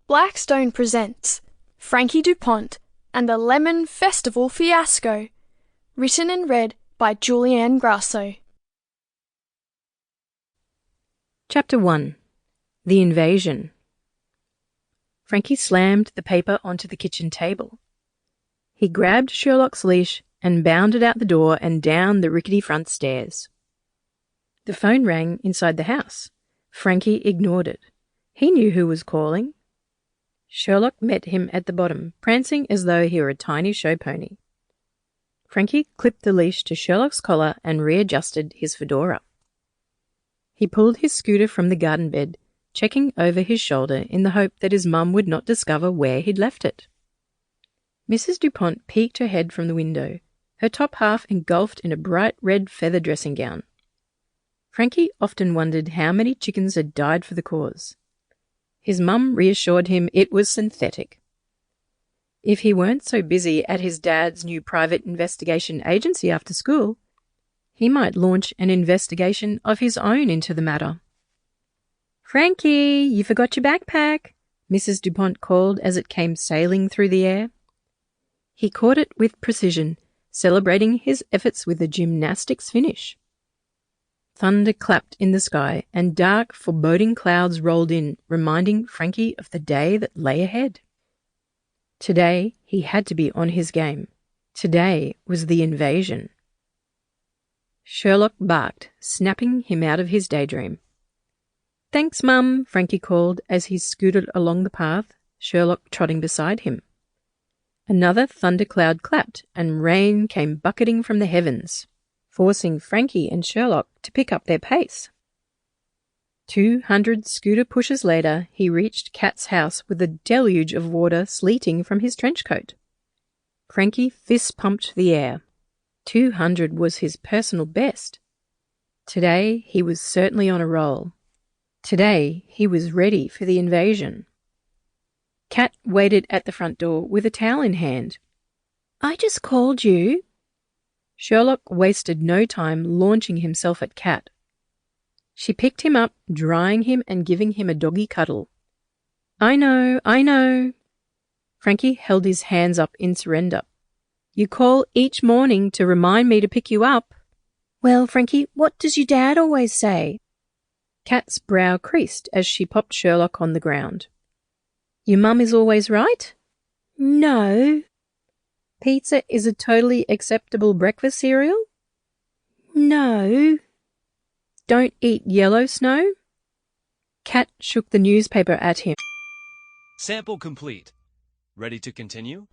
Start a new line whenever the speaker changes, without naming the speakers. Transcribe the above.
Blackstone presents Frankie Dupont and the Lemon Festival Fiasco, written and read by Julianne Grasso.
Chapter 1. The Invasion. Frankie slammed the paper onto the kitchen table. He grabbed Sherlock's leash and bounded out the door and down the rickety front stairs. The phone rang inside the house. Frankie ignored it. He knew who was calling. Sherlock met him at the bottom, prancing as though he were a tiny show pony. Frankie clipped the leash to Sherlock's collar and readjusted his fedora. He pulled his scooter from the garden bed, checking over his shoulder in the hope that his mum would not discover where he'd left it. Mrs. Dupont peeked her head from the window, her top half engulfed in a bright red feather dressing gown. Frankie often wondered how many chickens had died for the cause. His mum reassured him it was synthetic. If he weren't so busy at his dad's new private investigation agency after school, he might launch an investigation of his own into the matter. "Frankie, you forgot your backpack," Mrs. Dupont called as it came sailing through the air. He caught it with precision, celebrating his efforts with a gymnastics finish. Thunder clapped in the sky, and dark, foreboding clouds rolled in, reminding Frankie of the day that lay ahead. Today he had to be on his game. Today was the invasion. Sherlock barked, snapping him out of his daydream. "Thanks, Mum," Frankie called as he scooted along the path, Sherlock trotting beside him. Another thundercloud clapped, and rain came bucketing from the heavens, forcing Frankie and Sherlock to pick up their pace. 200 scooter pushes later, he reached Kat's house with a deluge of water sleeting from his trench coat. Frankie fist-pumped the air. 200 was his personal best. Today he was certainly on a roll. Today he was ready for the invasion. Kat waited at the front door with a towel in hand. "I just called you." Sherlock wasted no time launching himself at Kat. She picked him up, drying him and giving him a doggy cuddle. I know. Frankie held his hands up in surrender. "You call each morning to remind me to pick you up." "Well, Frankie, what does your dad always say?" Kat's brow creased as she popped Sherlock on the ground. "Your mum is always right?" "No." "Pizza is a totally acceptable breakfast cereal?" "No." "Don't eat yellow snow?" Kat shook the newspaper at him.
Sample complete. Ready to continue?